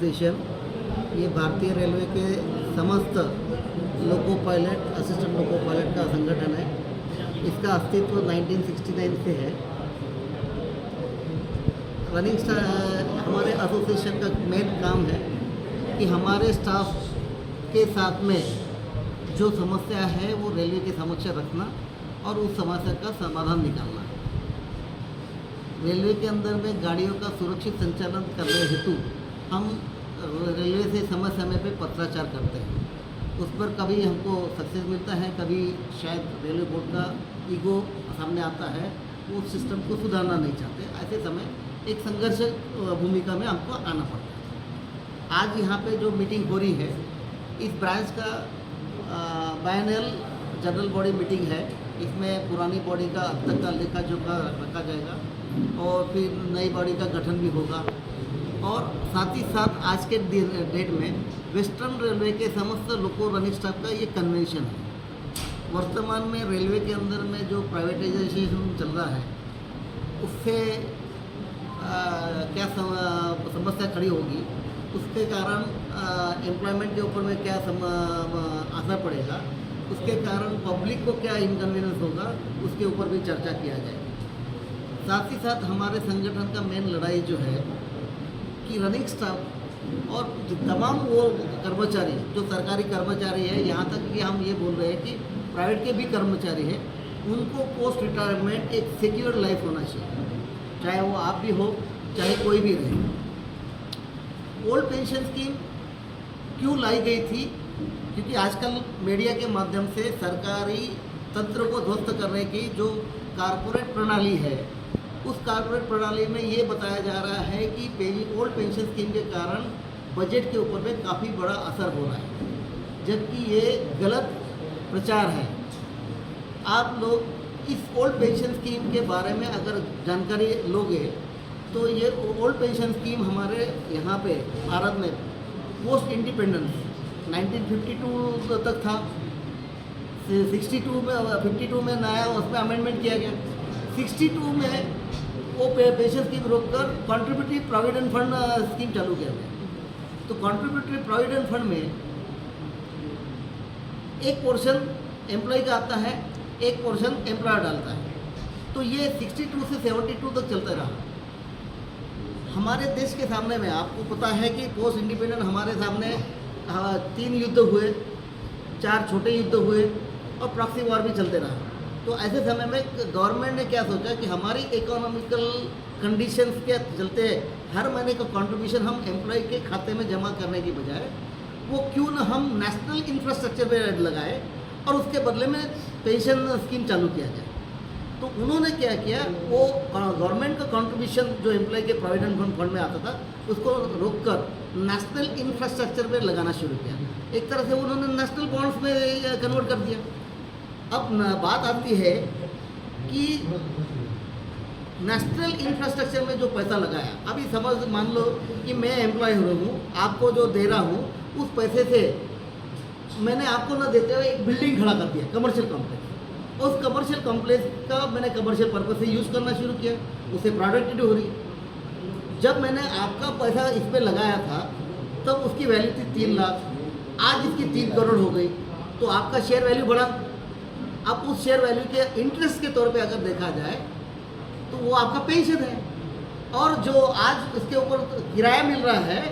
Association ये भारतीय railway के समस्त loco pilot assistant loco pilot का संगठन है। इसका अस्तित्व 1969 से है। हमारे एसोसिएशन का मेन काम है कि हमारे स्टाफ के साथ में जो समस्या है वो रेलवे के समक्ष रखना और उस समस्या का समाधान निकालना। रेलवे के अंदर में गाड़ियों का सुरक्षित संचालन करने हेतु हम रेलवे से समय समय पे पत्राचार करते हैं। उस पर कभी हमको सक्सेस मिलता है, कभी शायद रेलवे बोर्ड का ईगो सामने आता है, वो सिस्टम को सुधारना नहीं चाहते। ऐसे समय एक संघर्ष भूमिका में हमको आना पड़ता है। आज यहाँ पे जो मीटिंग हो रही है, इस ब्रांच का बायनल जनरल बॉडी मीटिंग है। इसमें पुरानी बॉडी का अब तक का लेखा जोखा रखा जाएगा और फिर नई बॉडी का गठन भी होगा। और साथ ही साथ आज के डेट में वेस्टर्न रेलवे के समस्त लोको रनिंग स्टाफ का ये कन्वेंशन है। वर्तमान में रेलवे के अंदर में जो प्राइवेटाइजेशन चल रहा है, उससे क्या समस्या खड़ी होगी, उसके कारण एम्प्लॉयमेंट के ऊपर में क्या असर पड़ेगा, उसके कारण पब्लिक को क्या इनकन्वीनियंस होगा, उसके ऊपर भी चर्चा किया जाएगा। साथ ही साथ हमारे संगठन का मेन लड़ाई जो है कि रनिंग स्टाफ और तमाम वो कर्मचारी जो सरकारी कर्मचारी है, यहाँ तक कि हम ये बोल रहे हैं कि प्राइवेट के भी कर्मचारी हैं, उनको पोस्ट रिटायरमेंट एक सिक्योर लाइफ होना चाहिए, चाहे वो आप भी हो चाहे कोई भी रहे। ओल्ड पेंशन स्कीम क्यों लाई गई थी? क्योंकि आजकल मीडिया के माध्यम से सरकारी तंत्र को ध्वस्त करने की जो कारपोरेट प्रणाली है, उस कारपोरेट प्रणाली में ये बताया जा रहा है कि ओल्ड पेंशन स्कीम के कारण बजट के ऊपर में काफ़ी बड़ा असर हो रहा है, जबकि ये गलत प्रचार है। आप लोग इस ओल्ड पेंशन स्कीम के बारे में अगर जानकारी लोगे तो ये ओल्ड पेंशन स्कीम हमारे यहाँ पे भारत में पोस्ट इंडिपेंडेंस 1952 तक था। 52 में नया उसमें अमेंडमेंट किया गया। 62 में वो पेंशन स्कीम रोककर कॉन्ट्रीब्यूटरी प्रोविडेंट फंड स्कीम चालू किया गया। तो कॉन्ट्रीब्यूटरी प्रोविडेंट फंड में एक पोर्शन एम्प्लॉय का आता है, एक पोर्शन एम्प्लॉयर डालता है। तो ये 62 से 72 तक चलता रहा। हमारे देश के सामने में आपको पता है कि पोस्ट इंडिपेंडेंट हमारे सामने 3 युद्ध हुए, 4 छोटे युद्ध हुए और प्रॉक्सी वॉर भी चलते रहा। तो ऐसे समय में गवर्नमेंट ने क्या सोचा कि हमारी इकोनॉमिकल कंडीशंस के चलते हर महीने का कंट्रीब्यूशन हम एम्प्लॉय के खाते में जमा करने की बजाय वो क्यों न हम नेशनल इंफ्रास्ट्रक्चर पे लगाए और उसके बदले में पेंशन स्कीम चालू किया जाए। तो उन्होंने क्या किया, वो गवर्नमेंट का कंट्रीब्यूशन जो एम्प्लॉय के प्रोविडेंट फंड में आता था उसको रोककर नेशनल इंफ्रास्ट्रक्चर पे लगाना शुरू किया। एक तरह से उन्होंने नेशनल बॉन्ड्स में कन्वर्ट कर दिया। अब बात आती है कि नेशनल इंफ्रास्ट्रक्चर में जो पैसा लगाया, अभी समझ मान लो कि मैं एम्प्लॉय हूँ, आपको जो दे रहा हूँ उस पैसे से मैंने आपको न देते हुए एक बिल्डिंग खड़ा कर दिया, कमर्शियल कॉम्प्लेक्स। उस कमर्शियल कॉम्प्लेक्स का मैंने कमर्शियल पर्पज से यूज़ करना शुरू किया, उससे प्रोडक्टिविटी हो रही। जब मैंने आपका पैसा इस पर लगाया था तब उसकी वैल्यू थी 3 लाख, आज इसकी 3 करोड़ हो गई। तो आपका शेयर वैल्यू बढ़ा। अब उस शेयर वैल्यू के इंटरेस्ट के तौर पे अगर देखा जाए तो वो आपका पेंशन है, और जो आज इसके ऊपर किराया मिल रहा है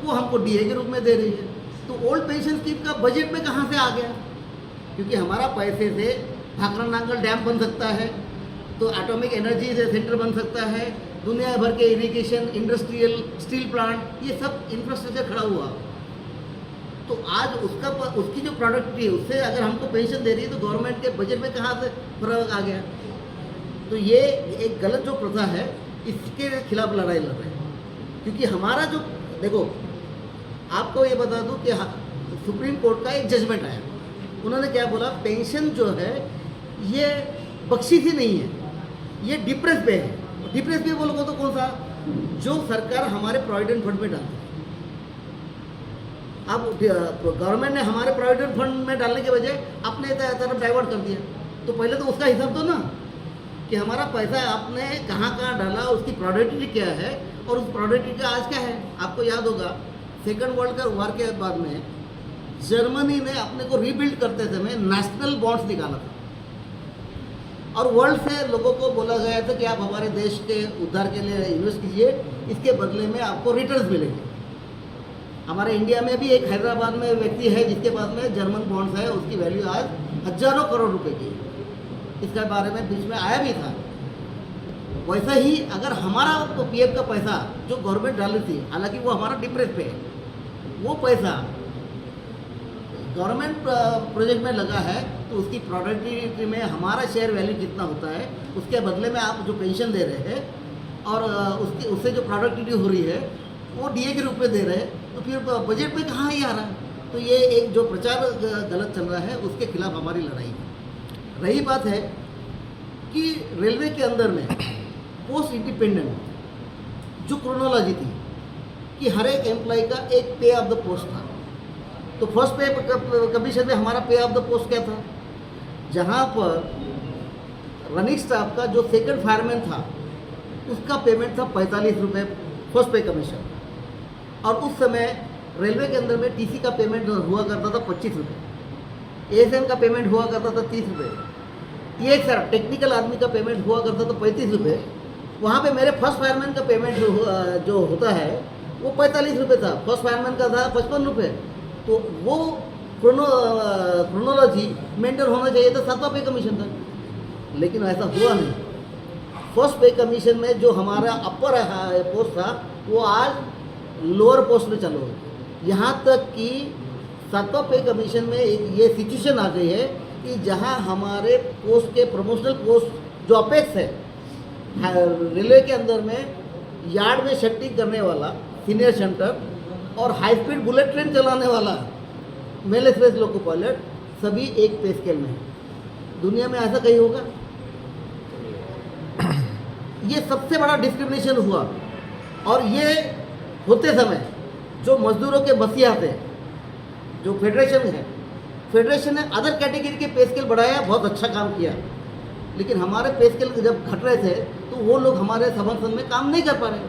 वो हमको डीए के रूप में दे रही है। तो ओल्ड पेंशन स्कीम का बजट में कहाँ से आ गया? क्योंकि हमारा पैसे से भाखड़ा नांगल डैम बन सकता है, तो एटॉमिक एनर्जी सेंटर बन सकता है, दुनिया भर के इरिगेशन, इंडस्ट्रियल, स्टील प्लांट, ये सब इंफ्रास्ट्रक्चर खड़ा हुआ। तो आज उसकी जो प्रोडक्टिविटी है उससे अगर हमको पेंशन दे रही है तो गवर्नमेंट के बजट में कहाँ से फर्क आ गया? तो ये एक गलत जो प्रथा है, इसके खिलाफ लड़ाई लड़ रहे हैं। क्योंकि हमारा जो देखो, आपको ये बता दूं कि सुप्रीम कोर्ट का एक जजमेंट आया। उन्होंने क्या बोला, पेंशन जो है ये बख्शी ही नहीं है, ये डिप्रेस पे है। डिप्रेस पे बोलोगे तो कौन सा? जो सरकार हमारे प्रोविडेंट फंड में डालती है। अब गवर्नमेंट ने हमारे प्रोविडेंट फंड में डालने के बजाय अपने तरफ डाइवर्ट कर दिया। तो पहले तो उसका हिसाब दो ना कि हमारा पैसा आपने कहाँ कहाँ डाला, उसकी प्रोडक्टिविटी क्या है और उस प्रोडक्टिविटी का आज क्या है। आपको याद होगा सेकंड वर्ल्ड वार के बाद में जर्मनी ने अपने को रीबिल्ड करते समय नेशनल बॉन्ड्स निकाला था और वर्ल्ड से लोगों को बोला गया था कि आप हमारे देश के उद्धार के लिए इन्वेस्ट कीजिए, इसके बदले में आपको रिटर्न्स मिलेंगे। हमारे इंडिया में भी एक हैदराबाद में व्यक्ति है जिसके पास में जर्मन बॉन्ड्स है, उसकी वैल्यू आज हजारों करोड़ रुपए की है। इसके बारे में बीच में आया भी था। वैसा ही अगर हमारा पीएफ का पैसा जो गवर्नमेंट डाली थी, हालांकि वो हमारा डिप्रेस पे है, वो पैसा गवर्नमेंट प्रोजेक्ट में लगा है तो उसकी प्रोडक्टिविटी में हमारा शेयर वैल्यू कितना होता है, उसके बदले में आप जो पेंशन दे रहे हैं और उससे जो प्रोडक्टिविटी हो रही है वो डीए के रूप में दे रहे हैं, तो फिर बजट में कहाँ ही आ रहा है। तो ये एक जो प्रचार गलत चल रहा है उसके खिलाफ हमारी लड़ाई है। रही बात है कि रेलवे के अंदर में पोस्ट इंडिपेंडेंट जो क्रोनोलॉजी थी कि हर एक एम्प्लॉय का एक पे ऑफ द पोस्ट था, तो फर्स्ट पे कमीशन में हमारा पे ऑफ द पोस्ट क्या था, जहाँ पर रनिंग स्टाफ का जो सेकंड फायरमैन था उसका पेमेंट था 45 रुपये फर्स्ट पे कमीशन, और उस समय रेलवे के अंदर में टीसी का पेमेंट हुआ करता था 25 रुपये, एएसएम का पेमेंट हुआ करता था 30 रुपये, ये सर टेक्निकल आदमी का पेमेंट हुआ करता था 35 रुपये। वहाँ पे मेरे फर्स्ट फायरमैन का पेमेंट जो होता है वो 45 रुपये था, फर्स्ट फायरमैन का था 55 रुपये। तो वो क्रोनोलॉजी मेंटेन होना चाहिए था, 7वां पे कमीशन था, लेकिन ऐसा हुआ नहीं। फर्स्ट पे कमीशन में जो हमारा अपर पोस्ट था वो आज लोअर पोस्ट में चालू है। यहाँ तक कि 7वां पे कमीशन में ये सिचुएशन आ गई है कि जहाँ हमारे पोस्ट के प्रमोशनल पोस्ट जो अपेक्स है रेलवे के अंदर में, यार्ड में शिफ्टिंग करने वाला सीनियर सेंटर और हाई स्पीड बुलेट ट्रेन चलाने वाला मेल एक्सप्रेस लोको पायलट, सभी एक पे स्केल में है। दुनिया में ऐसा कहीं होगा? ये सबसे बड़ा डिस्क्रिमिनेशन हुआ। और ये होते समय जो मजदूरों के मसीहा थे, जो फेडरेशन ने अदर कैटेगरी के पे स्केल बढ़ाया, बहुत अच्छा काम किया, लेकिन हमारे पे स्केल जब घट रहे थे तो वो लोग हमारे समर्थन में काम नहीं कर पा रहे,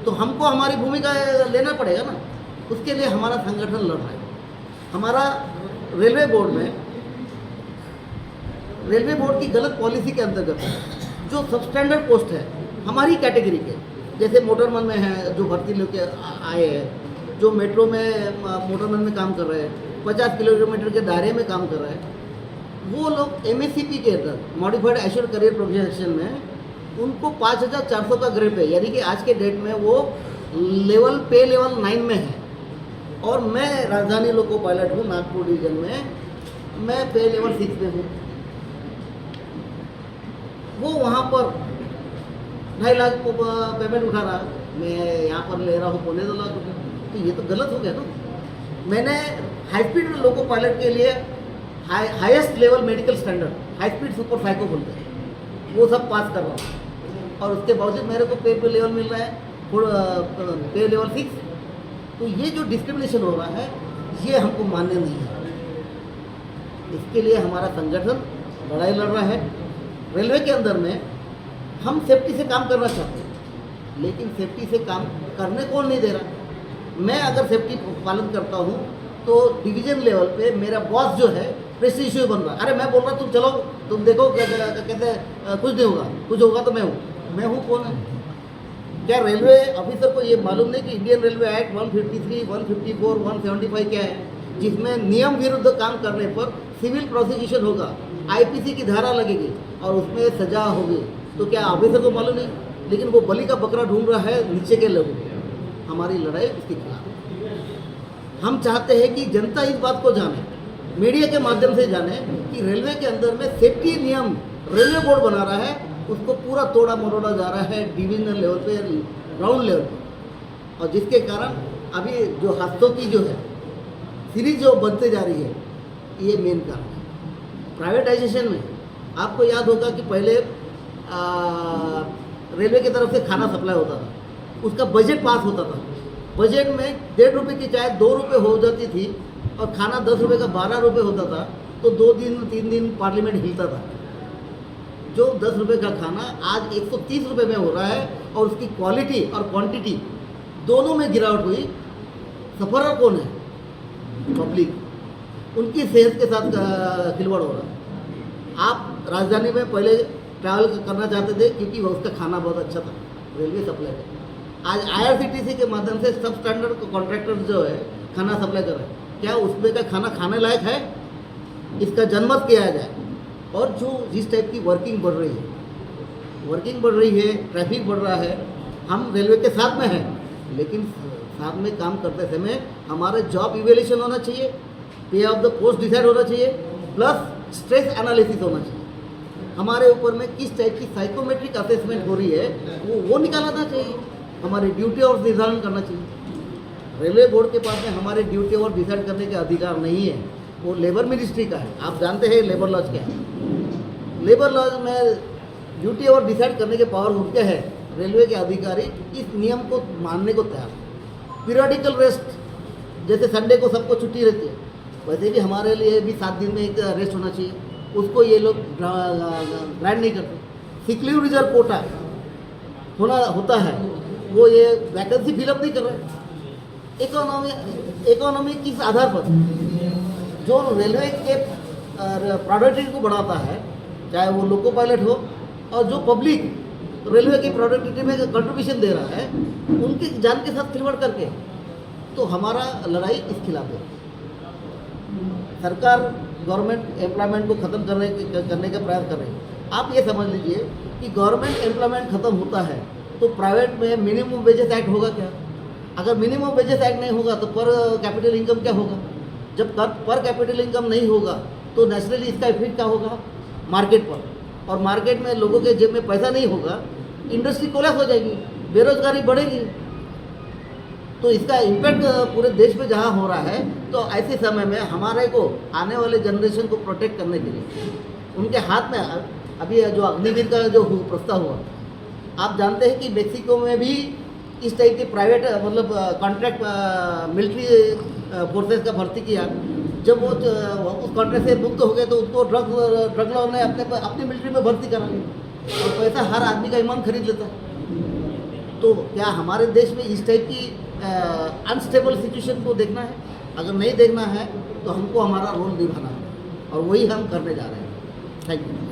तो हमको हमारी भूमिका लेना पड़ेगा ना। उसके लिए हमारा संगठन लड़ रहा है। हमारा रेलवे बोर्ड की गलत पॉलिसी के अंतर्गत जो सबस्टैंडर्ड पोस्ट है हमारी कैटेगरी के, जैसे मोटरमैन में है जो भर्ती लेके आए हैं, जो मेट्रो में मोटरमैन में काम कर रहे हैं, 50 किलोमीटर के दायरे में काम कर रहे हैं, वो लोग एमएससीपी के अंदर मॉडिफाइड एश्योर्ड करियर प्रोजेक्शन में उनको 5400 का ग्रेड पे, यानी कि आज के डेट में वो पे लेवल 9 में है। और मैं राजधानी लोको पायलट हूँ, नागपुर डिवीजन में मैं पे लेवल 6 में हूँ। वो वहाँ पर 2.5 लाख पेमेंट उठा रहा, मैं यहाँ पर ले रहा हूँ 2.25 लाख रुपये, तो ये तो गलत हो गया ना। मैंने हाई स्पीड लोको पायलट के लिए highest level medical standard, high speed super psycho बोलते हैं, वो सब पास कर रहा हूँ, और उसके बावजूद मेरे को पे लेवल मिल रहा है पे लेवल 6। तो ये जो डिस्क्रिमिनेशन हो रहा है ये हमको मान्य नहीं है। इसके लिए हमारा संगठन लड़ाई लड़ रहा है। रेलवे के अंदर में हम सेफ्टी से काम करना चाहते हैं, लेकिन सेफ्टी से काम करने कौन नहीं दे रहा। मैं अगर सेफ्टी पालन करता हूँ तो डिवीजन लेवल पे मेरा बॉस जो है प्रेस्टीज इश्यू बन रहा है। अरे मैं बोल रहा तुम चलो, तुम देखो कहते कुछ नहीं होगा, कुछ होगा तो मैं हूँ कौन है? क्या रेलवे ऑफिसर को ये मालूम नहीं कि इंडियन रेलवे एक्ट 153, 154, 175 क्या है, जिसमें नियम विरुद्ध काम करने पर सिविल प्रोसिक्यूशन होगा, आईपीसी की धारा लगेगी और उसमें सजा होगी। तो क्या ऑफिसर को मालूम नहीं? लेकिन वो बलि का बकरा ढूंढ रहा है नीचे के लोगों को। हमारी लड़ाई उसके खिलाफ। हम चाहते हैं कि जनता इस बात को जाने, मीडिया के माध्यम से जाने कि रेलवे के अंदर में सेफ्टी नियम रेलवे बोर्ड बना रहा है, उसको पूरा तोड़ा मरोड़ा जा रहा है डिविजनल लेवल पे, ग्राउंड लेवल पे, और जिसके कारण अभी जो हादसों की जो है सीरीज जो बनते जा रही है, ये मेन कारण है। प्राइवेटाइजेशन में आपको याद होगा कि पहले रेलवे की तरफ से खाना सप्लाई होता था, उसका बजट पास होता था। बजट में 1.5 रुपये की चाय 2 रुपये हो जाती थी और खाना 10 रुपये का 12 रुपये होता था, तो 2 दिन 3 दिन पार्लियामेंट हिलता था। जो 10 रुपये का खाना आज 130 रुपये में हो रहा है, और उसकी क्वालिटी और क्वांटिटी दोनों में गिरावट हुई। सफरर कौन है? पब्लिक। उनकी सेहत के साथ खिलवाड़ हो रहा है। आप राजधानी में पहले ट्रैवल करना चाहते थे क्योंकि उसका खाना बहुत अच्छा था, रेलवे सप्लाई का। आज IRCTC के माध्यम से सब स्टैंडर्ड कॉन्ट्रैक्टर जो है खाना सप्लाई कर रहे हैं। क्या उसमें का खाना खाने लायक है? इसका जनमत किया जाए। और जो जिस टाइप की वर्किंग बढ़ रही है, ट्रैफिक बढ़ रहा है, हम रेलवे के साथ में हैं, लेकिन साथ में काम करते समय हमारे जॉब इवैल्यूएशन होना चाहिए, पे ऑफ द पोस्ट डिसाइड होना चाहिए, प्लस स्ट्रेस एनालिसिस होना चाहिए। हमारे ऊपर में किस टाइप की साइकोमेट्रिक असेसमेंट हो रही है वो निकालना चाहिए। हमारी ड्यूटी और निर्धारण करना चाहिए। रेलवे बोर्ड के पास में हमारे ड्यूटी और डिसाइड करने के अधिकार नहीं है, वो लेबर मिनिस्ट्री का है। आप जानते हैं लेबर लॉज क्या है। लेबर लॉज में ड्यूटी और डिसाइड करने के पावर उनके हैं। रेलवे के अधिकारी इस नियम को मानने को तैयार है। पीरियडिकल रेस्ट, जैसे संडे को सबको छुट्टी रहती है, वैसे भी हमारे लिए भी 7 दिन में एक रेस्ट होना चाहिए। उसको ये लोग ग्रांट नहीं करते। सिक लीव रिजर्व कोटा होता है, वो ये वैकेंसी फिलअप नहीं कर रहे। इकोनॉमी किस आधार पर? जो रेलवे के प्रोडक्टिविटी को बढ़ाता है, चाहे वो लोको पायलट हो, और जो पब्लिक रेलवे की प्रोडक्टिविटी में कंट्रीब्यूशन दे रहा है, उनकी जान के साथ खिलवाड़ करके, तो हमारा लड़ाई इस खिलाफ है। सरकार गवर्नमेंट एम्प्लॉयमेंट को ख़त्म करने का प्रयास कर रही है। आप ये समझ लीजिए कि गवर्नमेंट एम्प्लॉयमेंट ख़त्म होता है तो प्राइवेट में मिनिमम वेजेस एक्ट होगा क्या? अगर मिनिमम वेजेस एक्ट नहीं होगा तो पर कैपिटल इनकम क्या होगा? जब पर कैपिटल इनकम नहीं होगा तो नेचुरली इसका इफेक्ट क्या होगा? मार्केट पर। और मार्केट में लोगों के जेब में पैसा नहीं होगा, इंडस्ट्री कोलैप्स हो जाएगी, बेरोजगारी बढ़ेगी। तो इसका इम्पैक्ट पूरे देश में जहाँ हो रहा है, तो ऐसे समय में हमारे को आने वाले जनरेशन को प्रोटेक्ट करने के लिए उनके हाथ में अभी जो अग्निवीर का जो प्रस्ताव हुआ, आप जानते हैं कि मेक्सिको में भी इस टाइप के प्राइवेट मतलब कॉन्ट्रैक्ट मिलिट्री फोर्सेस का भर्ती किया। जब वो उस कॉन्ट्रैक्ट से मुक्त हो गए तो उसको ड्रग लॉ ने अपनी मिलिट्री में भर्ती करा ली, और पैसा हर आदमी का ईमान खरीद लेता है। तो क्या हमारे देश में इस टाइप की अनस्टेबल सिचुएशन को देखना है? अगर नहीं देखना है तो हमको हमारा रोल निभाना है, और वही हम करने जा रहे हैं। Thank you.